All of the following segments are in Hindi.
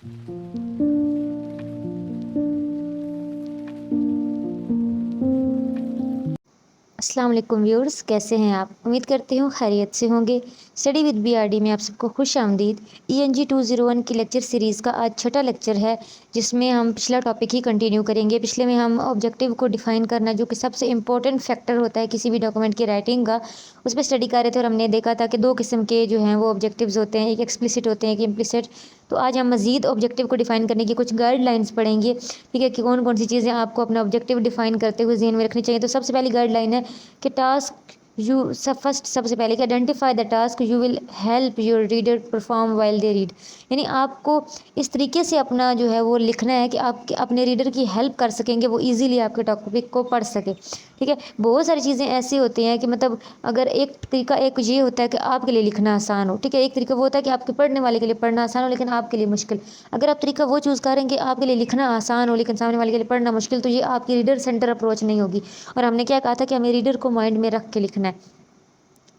अस्सलाम वालेकुम व्यूअर्स, कैसे हैं आप? उम्मीद करती हूँ खैरियत से होंगे। स्टडी विद बीआरडी में आप सबको खुश आमदीद। ईएनजी 201 की लेक्चर सीरीज़ का आज छठा लेक्चर है, जिसमें हम पिछला टॉपिक ही कंटिन्यू करेंगे। पिछले में हम ऑब्जेक्टिव को डिफ़ाइन करना, जो कि सबसे इम्पोर्टेंट फैक्टर होता है किसी भी डॉक्यूमेंट की राइटिंग का, उस पे स्टडी कर रहे थे और हमने देखा था कि 2 किस्म के जो हैं वो ऑब्जेक्टिव्स होते हैं, एक एक्सप्लिसिट होते हैं, एक इम्प्लिसिट। तो आज हम मज़ीद ऑब्जेक्टिव को डिफ़ाइन करने की कुछ गाइडलाइंस पढ़ेंगे, ठीक है, कि कौन-कौन सी चीज़ें आपको अपना ऑब्जेक्टिव डिफ़ाइन करते हुए ज़हन में रखनी चाहिए। तो सबसे पहली गाइडलाइन है कि टास्क यू सबसे पहले कि identify the task you will help your reader perform while they read. यानी आपको इस तरीके से अपना जो है वो लिखना है कि आप अपने रीडर की हेल्प कर सकेंगे, वो इजीली आपके टॉपिक को पढ़ सके, ठीक है। बहुत सारी चीज़ें ऐसी होती हैं कि मतलब अगर एक तरीका एक ये होता है कि आपके लिए लिखना आसान हो, ठीक है, एक तरीका वो होता है कि आपके पढ़ने वाले के लिए पढ़ना आसान हो लेकिन आपके लिए मुश्किल। अगर आप तरीका वो चूज़ करें कि आपके लिए लिखना आसान हो लेकिन सामने वाले के लिए पढ़ना मुश्किल, तो ये आपकी रीडर सेंटर अप्रोच नहीं होगी। और हमने क्या कहा था कि हमें रीडर को माइंड में रख के लिखना है,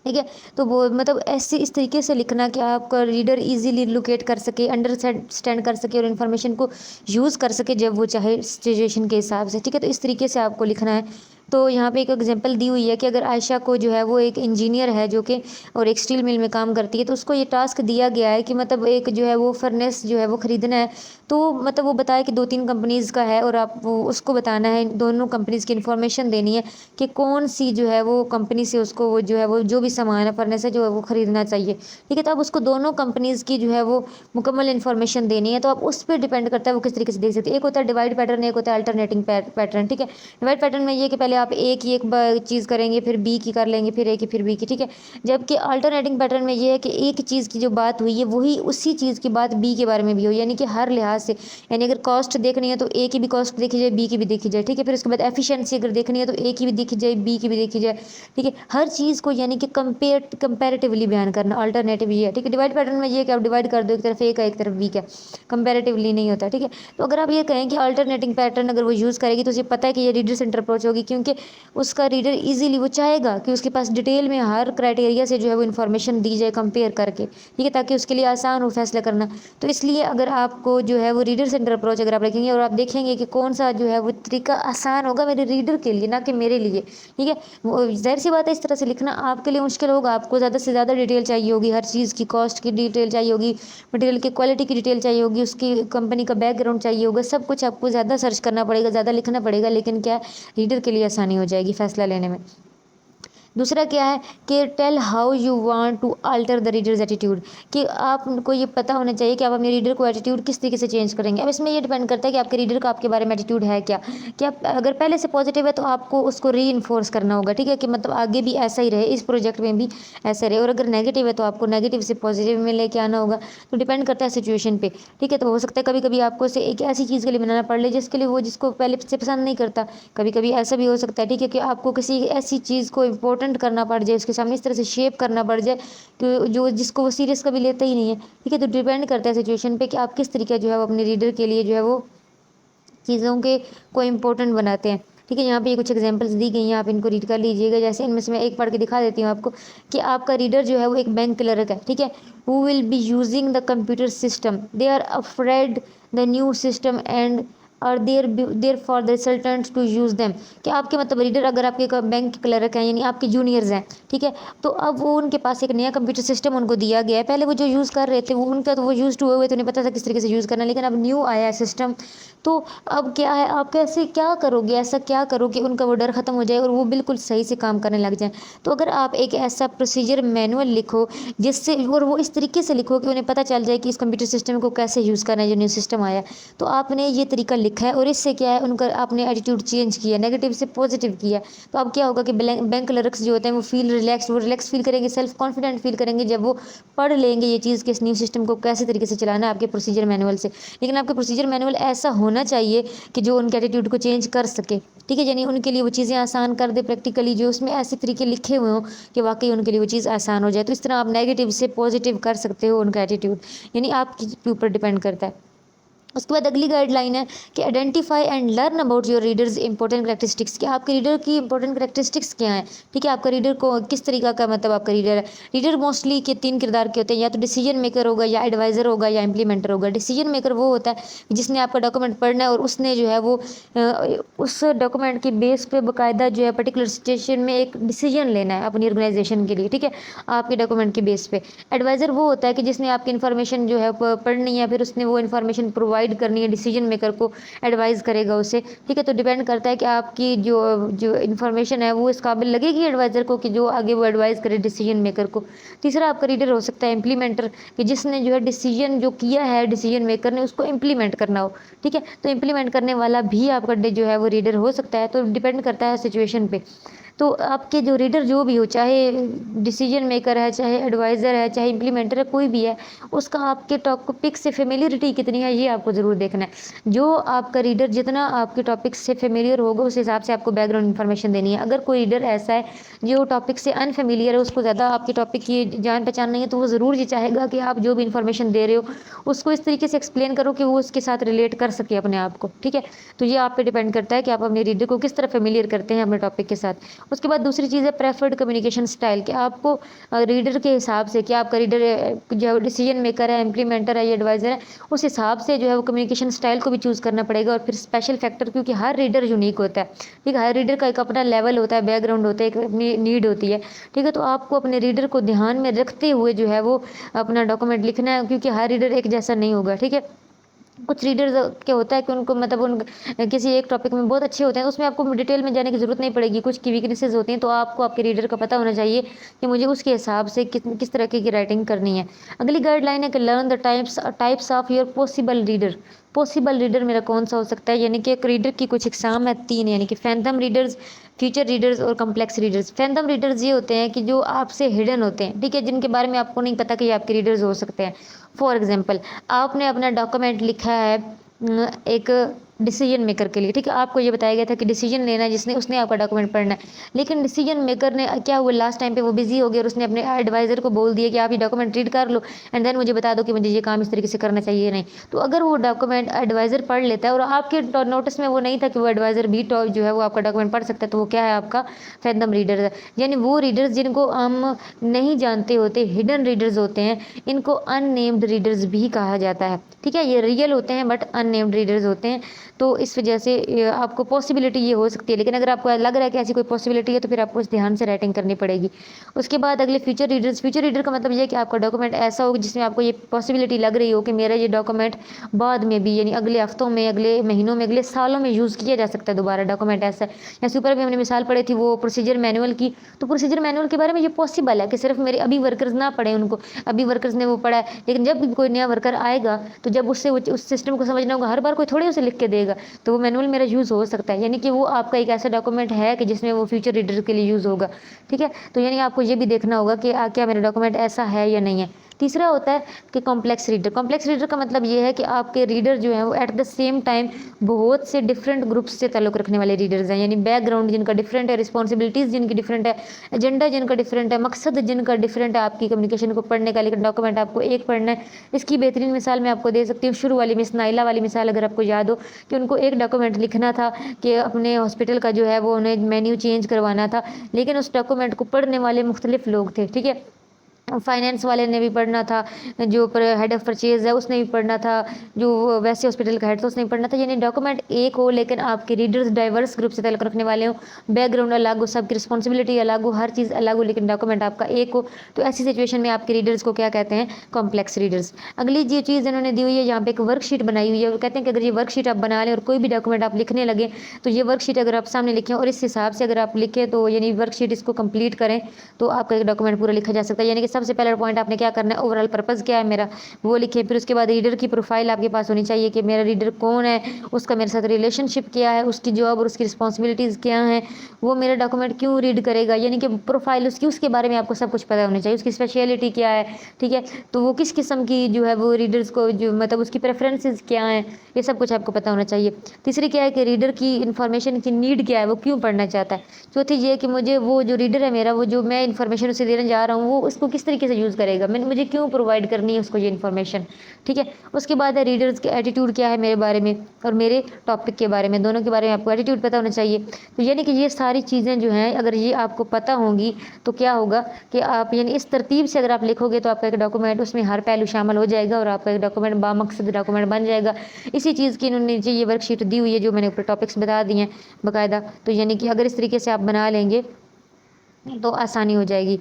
ठीक है। तो वो मतलब ऐसे इस तरीके से लिखना कि आपका रीडर इजीली लोकेट कर सके, अंडरस्टैंड कर सके और इन्फॉर्मेशन को यूज़ कर सके जब वो चाहे सिचुएशन के हिसाब से, ठीक है। तो इस तरीके से आपको लिखना है। तो यहाँ पे एक एग्जांपल दी हुई है कि अगर आयशा को जो है वो एक इंजीनियर है जो कि और एक स्टील मिल में काम करती है, तो उसको ये टास्क दिया गया है कि मतलब एक जो है वो फर्नेस जो है वो ख़रीदना है। तो मतलब वो बताए कि 2-3 कंपनीज़ का है और आप वो उसको बताना है, दोनों कंपनीज़ की इन्फॉर्मेशन देनी है कि कौन सी जो है वो कंपनी से उसको वो जो है वो जो भी सामान है फर्नेस है जो है वो ख़रीदना चाहिए, ठीक है। तो आप उसको दोनों कंपनीज़ की जो है वो मुकम्मल इन्फॉर्मेशन देनी है। तो आप उस पे डिपेंड करता है वो किस तरीके से देख सकते हैं। एक होता है डिवाइड पैटर्न, एक होता है अल्टरनेटिंग पैटर्न, ठीक है। डिवाइड पैटर्न में ये कि पहले आप ए की एक चीज़ करेंगे, फिर बी की कर लेंगे, फिर ए की, फिर बी की, ठीक है। जबकि अल्टरनेटिंग पैटर्न में ये है कि एक चीज़ की जो बात हुई है वही उसी चीज़ की बात बी के बारे में भी हो, यानी कि हर लिहाज से, यानी अगर कॉस्ट देखनी है तो ए की भी कॉस्ट देखी जाए, बी की भी देखी जाए, ठीक है। फिर उसके बाद एफिशिएंसी अगर देखनी है तो ए की भी देखी जाए, बी की भी देखी जाए, ठीक है। हर चीज़ को यानी कि कंपैरेटिवली बयान करना, अल्टरनेटिव ये है, ठीक है। डिवाइड पैटर्न में ये है कि आप डिवाइड कर दो, एक तरफ ए का एक तरफ बी का, कंपैरेटिवली नहीं होता, ठीक है। तो अगर आप ये कहें कि अल्टरनेटिंग पैटर्न अगर वो यूज़ करेगी तो उसे पता है कि ये रीडर सेंटर अप्रोच होगी, क्योंकि उसका रीडर इजीली वो चाहेगा कि उसके पास डिटेल में हर क्राइटेरिया से जो है वो इन्फॉर्मेशन दी जाए कंपेयर करके, ठीक है, ताकि उसके लिए आसान हो फैसला करना। तो इसलिए अगर आपको जो है वो रीडर सेंटर अप्रोच अगर आप रखेंगे और आप देखेंगे कि कौन सा जो है वो तरीका आसान होगा मेरे रीडर के लिए, ना कि मेरे लिए, ठीक है। वो ज़ाहिर सी बात है, इस तरह से लिखना आपके लिए मुश्किल होगा, आपको ज़्यादा से ज़्यादा डिटेल चाहिए होगी, हर चीज़ की कॉस्ट की डिटेल चाहिए होगी, मटेरियल की क्वालिटी की डिटेल चाहिए होगी, उसकी कंपनी का बैकग्राउंड चाहिए होगा, सब कुछ आपको ज़्यादा सर्च करना पड़ेगा, ज़्यादा लिखना पड़ेगा, लेकिन क्या है, रीडर के लिए आसानी हो जाएगी फैसला लेने में। दूसरा क्या है कि tell how you want to alter the reader's attitude, कि आपको ये पता होना चाहिए कि आप अपने रीडर को एटीट्यूड किस तरीके से चेंज करेंगे। अब इसमें ये डिपेंड करता है कि आपके रीडर का आपके बारे में एटीट्यूड है क्या। कि आप अगर पहले से पॉजिटिव है तो आपको उसको री करना होगा, ठीक है, कि मतलब आगे भी ऐसा ही रहे, इस प्रोजेक्ट में भी ऐसा रहे। और अगर नेगेटिव है तो आपको नेगेटिव से पॉजिटिव में लेके आना होगा। तो डिपेंड करता है सिचुएशन पे, ठीक है। तो हो सकता है कभी कभी आपको से एक ऐसी चीज़ के लिए बनाना पड़ ले जिसके लिए वो जिसको पहले से पसंद नहीं करता। कभी कभी ऐसा भी हो सकता है, ठीक है, कि आपको किसी ऐसी चीज़ को इम्पोर्टेंट करना पड़ जाए, उसके सामने इस तरह से शेप करना पड़ जाए कि जो जिसको वो सीरियस कभी लेता ही नहीं है, ठीक है। तो डिपेंड करता है सिचुएशन पे कि आप किस तरीके जो है वो अपने रीडर के लिए जो है वो चीज़ों के को इम्पोर्टेंट बनाते हैं, ठीक है। यहाँ पे ये कुछ एग्जांपल्स दी गई हैं, आप इनको रीड कर लीजिएगा। जैसे इनमें से मैं एक पढ़ के दिखा देती हूँ आपको कि आपका रीडर जो है वो एक बैंक क्लर्क है, ठीक है। Who will be using the computer system, they are afraid the new system and और there for the resultants to use them. कि आपके मतलब रीडर अगर आपके बैंक क्लर्क हैं यानी आपके जूनियर्स हैं, ठीक है, तो अब वो उनके पास एक नया कंप्यूटर सिस्टम उनको दिया गया है। पहले वो जो यूज़ कर रहे थे वो उनका तो वो यूज़ हुए हुए तो नहीं पता था किस तरीके से यूज़ करना, लेकिन अब न्यू आया है सिस्टम। तो अब क्या है, आप कैसे क्या करोगे, ऐसा क्या करो कि उनका वो डर ख़त्म हो जाए और वो बिल्कुल सही से काम करने लग जाएँ। तो अगर आप एक ऐसा प्रोसीजर मैनुअल लिखो जिससे और वो इस तरीके से लिखो कि उन्हें पता चल जाए कि इस कंप्यूटर सिस्टम को कैसे यूज़ करना है जो न्यू सिस्टम आया है, तो आपने ये तरीका लिखा है और इससे क्या है उनका आपने एटीट्यूड चेंज किया, नेगेटिव से पॉजिटिव किया। तो अब क्या होगा कि बैंक क्लर्क्स जो होते हैं वो रिलैक्स फील करेंगे, सेल्फ कॉन्फिडेंट फील करेंगे जब वो पढ़ लेंगे ये चीज़ कि इस न्यू सिस्टम को कैसे तरीके से चलाना है आपके प्रोसीजर मैनुअल से। लेकिन आपके प्रोसीजर मैनुअल ऐसा होना चाहिए कि जो उनके एटीट्यूड को चेंज कर सके, ठीक है, यानी उनके लिए वो चीज़ें आसान कर दे प्रैक्टिकली, जो उसमें ऐसे तरीके लिखे हुए हों कि वाकई उनके लिए वो चीज़ आसान हो जाए। तो इस तरह आप नेगेटिव से पॉजिटिव कर सकते हो उनका एटीट्यूड, यानी आपके ऊपर डिपेंड करता है। उसके बाद अगली गाइडलाइन है कि identify and learn about your readers important characteristics, कि आपके रीडर की इंपॉर्टेंट करेक्टरिस्टिक्स क्या हैं। ठीक है, आपका रीडर को किस तरीका का मतलब आपका रीडर है। रीडर मोस्टली के 3 किरदार के होते हैं, या तो डिसीजन मेकर होगा, या एडवाइज़र होगा, या इंप्लीमेंटर होगा। डिसीजन मेकर वो होता है जिसने आपका डॉक्यूमेंट पढ़ना है और उसने जो है वो उस डॉक्यूमेंट की बेस पे बाकायदा जो है पर्टिकुलर सिचुएशन में एक डिसीजन लेना है अपनी ऑर्गेनाइजेशन के लिए। ठीक है, आपके डॉक्यूमेंट के बेस पे। एडवाइज़र वो होता है कि जिसने आपकी इन्फॉर्मेशन जो है पढ़नी है, फिर उसने वो इन्फॉर्मेशन प्रोवाइड करनी है, डिसीजन मेकर को एडवाइस करेगा उसे। ठीक है, तो डिपेंड करता है कि आपकी जो जो इन्फॉर्मेशन है वो इस काबिल लगेगी एडवाइज़र को कि जो आगे वो एडवाइस करे डिसीजन मेकर को। तीसरा आपका रीडर हो सकता है इम्प्लीमेंटर, कि जिसने जो है डिसीजन जो किया है डिसीजन मेकर ने उसको इम्प्लीमेंट करना हो। ठीक है, तो इम्प्लीमेंट करने वाला भी आपका जो है वो रीडर हो सकता है, तो डिपेंड करता है सिचुएशन पे। तो आपके जो रीडर जो भी हो, चाहे डिसीजन मेकर है, चाहे एडवाइज़र है, चाहे इम्प्लीमेंटर है, कोई भी है, उसका आपके टॉपिक से फेमिलियरिटी कितनी है ये आपको ज़रूर देखना है। जो आपका रीडर जितना आपके टॉपिक से फेमिलियर होगा उस हिसाब से आपको बैकग्राउंड इन्फॉर्मेशन देनी है। अगर कोई रीडर ऐसा है जो टॉपिक से अनफेमिलियर है, उसको ज़्यादा आपके टॉपिक की जान पहचान नहीं है, तो वो ज़रूर ये चाहेगा कि आप जो भी इन्फॉर्मेशन दे रहे हो उसको इस तरीके से एक्सप्लेन करो कि वो उसके साथ रिलेट कर सके अपने आप को। ठीक है, तो ये आप पे डिपेंड करता है कि आप अपने रीडर को किस तरह फेमिलियर करते हैं अपने टॉपिक के साथ। उसके बाद दूसरी चीज़ है प्रेफर्ड कम्युनिकेशन स्टाइल, कि आपको रीडर के हिसाब से कि आपका रीडर जो डिसीजन मेकर है, इम्प्लीमेंटर है या एडवाइज़र है, उस हिसाब से जो है वो कम्युनिकेशन स्टाइल को भी चूज़ करना पड़ेगा। और फिर स्पेशल फैक्टर, क्योंकि हर रीडर यूनिक होता है। ठीक है, हर रीडर का एक अपना लेवल होता है, बैकग्राउंड होता है, एक अपनी नीड होती है। ठीक है, तो आपको अपने रीडर को ध्यान में रखते हुए जो है वो अपना डॉक्यूमेंट लिखना है, क्योंकि हर रीडर एक जैसा नहीं होगा। ठीक है, कुछ रीडर्स क्या होता है कि उनको मतलब उन किसी एक टॉपिक में बहुत अच्छे होते हैं, तो उसमें आपको डिटेल में जाने की ज़रूरत नहीं पड़ेगी। कुछ की वीकनेसेस होती हैं, तो आपको आपके रीडर का पता होना चाहिए कि मुझे उसके हिसाब से किस तरह की राइटिंग करनी है। अगली गाइडलाइन है कि learn the types of your possible reader. Possible reader मेरा कौन सा हो सकता है, यानी कि एक रीडर की कुछ एग्जाम है 3, यानी कि फैंथम रीडर्स, फ्यूचर रीडर्स और कम्प्लेक्स रीडर्स। फैंथम रीडर्स ये होते हैं कि जो आपसे हिडन होते हैं। ठीक है, जिनके बारे में आपको नहीं पता कि ये आपके रीडर्स हो सकते हैं। फॉर एग्जाम्पल, आपने अपना डॉक्यूमेंट लिखा है एक डिसीजन मेकर के लिए। ठीक है, आपको ये बताया गया था कि डिसीजन लेना है जिसने उसने आपका डॉक्यूमेंट पढ़ना है, लेकिन डिसीजन मेकर ने क्या हुआ, लास्ट टाइम पे वो बिजी हो गया और उसने अपने एडवाइज़र को बोल दिया कि आप ये डॉक्यूमेंट रीड कर लो एंड देन मुझे बता दो कि मुझे ये काम इस तरीके से करना चाहिए नहीं। तो अगर वो डॉक्यूमेंट एडवाइज़र पढ़ लेता है और आपके नोटिस में वो नहीं था कि वो एडवाइज़र भी जो है वो आपका डॉक्यूमेंट पढ़ सकता है, तो वो क्या है, आपका फैंथम रीडर है। यानी वो रीडर्स जिनको हम नहीं जानते होते, हिडन रीडर्स होते हैं, इनको अननेम्ड रीडर्स भी कहा जाता है। ठीक है, ये रियल होते हैं बट अननेम्ड रीडर्स होते हैं। तो इस वजह से आपको पॉसिबिलिटी ये हो सकती है, लेकिन अगर आपको लग रहा है कि ऐसी कोई पॉसिबिलिटी है तो फिर आपको इस ध्यान से राइटिंग करनी पड़ेगी। उसके बाद अगले फ्यूचर रीडर्स। फ्यूचर रीडर का मतलब ये है कि आपका डॉक्यूमेंट ऐसा हो जिसमें आपको ये पॉसिबिलिटी लग रही हो कि मेरा ये डॉक्यूमेंट बाद में भी, यानी अगले हफ्तों में, अगले महीनों में, अगले सालों में यूज़ किया जा सकता है दोबारा डॉक्यूमेंट ऐसा है। जैसे ऊपर भी हमने मिसाल पढ़ी थी वो प्रोसीजर मैनुअल की, तो प्रोसीजर मैनुअल के बारे में ये पॉसिबल है कि सिर्फ मेरे अभी वर्कर्स ना पढ़े उनको, अभी वर्कर्स ने वो पढ़ा है, लेकिन जब भी कोई नया वर्कर आएगा तो जब उससे उस सिस्टम को समझना होगा, हर बार कोई थोड़ी उसे लिख के देगा, तो वो मैनुअल मेरा यूज़ हो सकता है। यानी कि वो आपका एक ऐसा डॉक्यूमेंट है कि जिसमें वो फ्यूचर रीडर के लिए यूज़ होगा। ठीक है, तो यानी आपको ये भी देखना होगा कि क्या मेरा डॉक्यूमेंट ऐसा है या नहीं है। तीसरा होता है कि कॉम्प्लेक्स रीडर। कॉम्प्लेक्स रीडर का मतलब ये है कि आपके रीडर जो है वो एट द सेम टाइम बहुत से डिफरेंट ग्रुप्स से ताल्लुक़ रखने वाले रीडर्स हैं, यानी बैकग्राउंड जिनका डिफरेंट है, रिस्पॉन्सिबिलिटीज़ जिनकी डिफरेंट है, एजेंडा जिनका डिफरेंट है, मकसद जिनका डिफरेंट है आपकी कम्युनिकेशन को पढ़ने का, लेकिन डॉक्यूमेंट आपको एक पढ़ना है। इसकी बेहतरीन मिसाल मैं आपको दे सकती हूँ, शुरू वाली मिस नाइला वाली मिसाल अगर आपको याद हो कि उनको एक डॉक्यूमेंट लिखना था कि अपने हॉस्पिटल का जो है वो उन्हें मेन्यू चेंज करवाना था, लेकिन उस डॉक्यूमेंट को पढ़ने वाले मुख्तलिफ लोग थे। ठीक है, फाइनेंस वाले ने भी पढ़ना था, जो हेड ऑफ़ परचेज़ है उसने भी पढ़ना था, जो वैसे हॉस्पिटल का हेड था उसने भी पढ़ना था। यानी डॉक्यूमेंट एक हो लेकिन आपके रीडर्स डाइवर्स ग्रुप से ताल्लुक़ रखने वाले हों, बैकग्राउंड अलग हो, सबकी रिस्पॉन्सिबिलिटी अलग हो, हर चीज़ अलग हो, लेकिन डॉक्यूमेंट आपका एक हो। तो ऐसी सिचुएशन में आपके रीडर्स को क्या कहते हैं, कॉम्प्लेक्स रीडर्स। अगली जो चीज़ इन्होंने दी हुई है यहाँ पे एक वर्कशीट बनाई हुई है, वो कहते हैं कि अगर ये वर्कशीट आप बना लें और कोई भी डॉक्यूमेंट आप लिखने लगे तो ये वर्कशीट अगर आप सामने लिखें और इस हिसाब से अगर आप लिखें तो यानी वर्कशीट इसको कंप्लीट करें तो आपका एक डॉक्यूमेंट पूरा लिखा जा सकता है। यानी कि सबसे पहला पॉइंट आपने क्या करना है, ओवरऑल पर्पज़ क्या है मेरा वो लिखिए। फिर उसके बाद रीडर की प्रोफाइल आपके पास होनी चाहिए कि मेरा रीडर कौन है, उसका मेरे साथ रिलेशनशिप क्या है, उसकी जॉब और उसकी रिस्पॉन्सिबिलिटीज़ क्या हैं, वो मेरा डॉक्यूमेंट क्यों रीड करेगा, यानी कि प्रोफाइल उसकी, उसके बारे में आपको सब कुछ पता होना चाहिए, उसकी स्पेशलिटी क्या है। ठीक है, तो वो किस किस्म की जो है वो रीडर्स को जो मतलब उसकी प्रेफरेंसेस क्या हैं, ये सब कुछ आपको पता होना चाहिए। तीसरी क्या है कि रीडर की इन्फॉर्मेशन की नीड क्या है, वो क्यों पढ़ना चाहता है। चौथी ये कि मुझे वो जो रीडर है मेरा, वो जो मैं इन्फॉर्मेशन उसे देने जा रहा हूँ, वो उसको किस तरीके से यूज़ करेगा, मैंने मुझे क्यों प्रोवाइड करनी है उसको ये इन्फॉर्मेशन, ठीक है। उसके बाद है रीडर्स के एटीट्यूड क्या है मेरे बारे में और मेरे टॉपिक के बारे में, दोनों के बारे में आपको एटीट्यूड पता होना चाहिए। तो यानी कि ये सारी चीज़ें जो हैं अगर ये आपको पता होंगी तो क्या होगा कि आप यानी इस तरतीब से अगर आप लिखोगे तो आपका एक डॉक्यूमेंट उसमें हर पहलू शामिल हो जाएगा और आपका एक डॉक्यूमेंट बामकसद डॉक्यूमेंट बन जाएगा। इसी चीज़ की इन्होंने नीचे ये वर्कशीट दी हुई है जो मैंने ऊपर टॉपिक्स बता दिए हैं बाकायदा। तो यानी कि अगर इस तरीके से आप बना लेंगे तो आसानी हो जाएगी,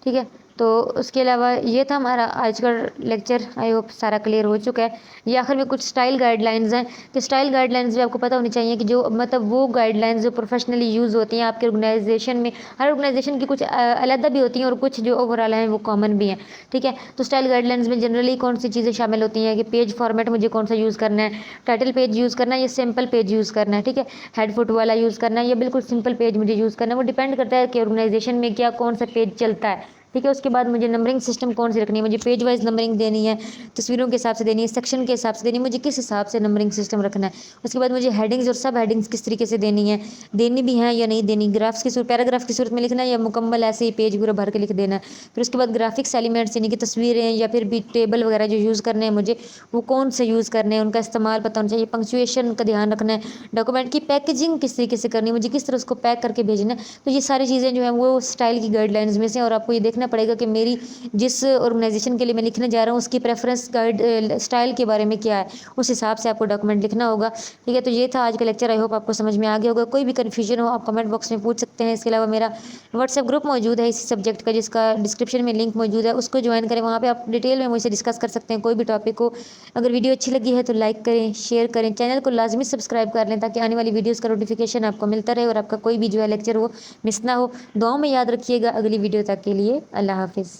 ठीक है। तो उसके अलावा ये था हमारा आज का लेक्चर, आई होप सारा क्लियर हो चुका है। ये आखिर में कुछ स्टाइल गाइडलाइंस हैं कि स्टाइल गाइडलाइंस भी आपको पता होनी चाहिए कि जो मतलब वो गाइडलाइंस जो प्रोफेशनली यूज़ होती हैं आपके ऑर्गेनाइजेशन में। हर ऑर्गेनाइजेशन की कुछ अलग भी होती हैं और कुछ जो ओवरऑल हैं वो कॉमन भी हैं, ठीक है। तो स्टाइल गाइडलाइंस में जनरली कौन सी चीज़ें शामिल होती हैं कि पेज फॉर्मेट मुझे कौन सा यूज़ करना है, टाइटल पेज यूज़ करना है या सिंपल पेज यूज़ करना है, ठीक है। हेड फुट वाला यूज़ करना है या बिल्कुल सिंपल पेज मुझे यूज़ करना है, वो डिपेंड करता है कि ऑर्गेनाइजेशन में क्या कौन सा पेज चलता है, ठीक है। उसके बाद मुझे नंबरिंग सिस्टम कौन सी रखनी है, मुझे पेज वाइज नंबरिंग देनी है, तस्वीरों के हिसाब से देनी है, सेक्शन के हिसाब से देनी है, मुझे किस हिसाब से नंबरिंग सिस्टम रखना है। उसके बाद मुझे हेडिंग्स और सब हेडिंग्स किस तरीके से देनी है, देनी भी है या नहीं देनी, ग्राफ्स की सूरत पैराग्राफ की सूरत में लिखना है या मुकम्मल ऐसे ही पेज पूरा भर के लिख देना है। फिर उसके बाद ग्राफिक्स एलिमेंट्स यानी कि तस्वीरें या फिर भी टेबल वगैरह जो यूज़ करने हैं मुझे वो कौन से यूज़ करने हैं, उनका इस्तेमाल पता होना चाहिए, पंक्चुएशन का ध्यान रखना है, डॉक्यूमेंट की पैकेजिंग किस तरीके से करनी है, मुझे किस तरह उसको पैक करके भेजना है। तो ये सारी चीज़ें जो हैं वो स्टाइल की गाइडलाइंस में से, और आपको ये देखना पड़ेगा कि मेरी जिस ऑर्गेनाइजेशन के लिए मैं लिखने जा रहा हूँ उसकी प्रेफरेंस गाइड स्टाइल के बारे में क्या है, उस हिसाब से आपको डॉक्यूमेंट लिखना होगा, ठीक है। तो ये था आज का लेक्चर, आई होप आपको समझ में आ गया होगा। कोई भी कन्फ्यूजन हो आप कमेंट बॉक्स में पूछ सकते हैं। इसके अलावा मेरा व्हाट्सएप ग्रुप मौजूद है इसी सब्जेक्ट का जिसका डिस्क्रिप्शन में लिंक मौजूद है, उसको ज्वाइन करें, वहाँ पे आप डिटेल में मुझसे डिस्कस कर सकते हैं कोई भी टॉपिक को। अगर वीडियो अच्छी लगी है तो लाइक करें, शेयर करें, चैनल को लाजमी सब्सक्राइब कर लें ताकि आने वाली वीडियोज़ का नोटिफिकेशन आपको मिलता रहे और आपका कोई भी जो है लेक्चर वो मिस ना हो। दुआओं में याद रखिएगा। अगली वीडियो तक के लिए अल्लाह हाफिज़।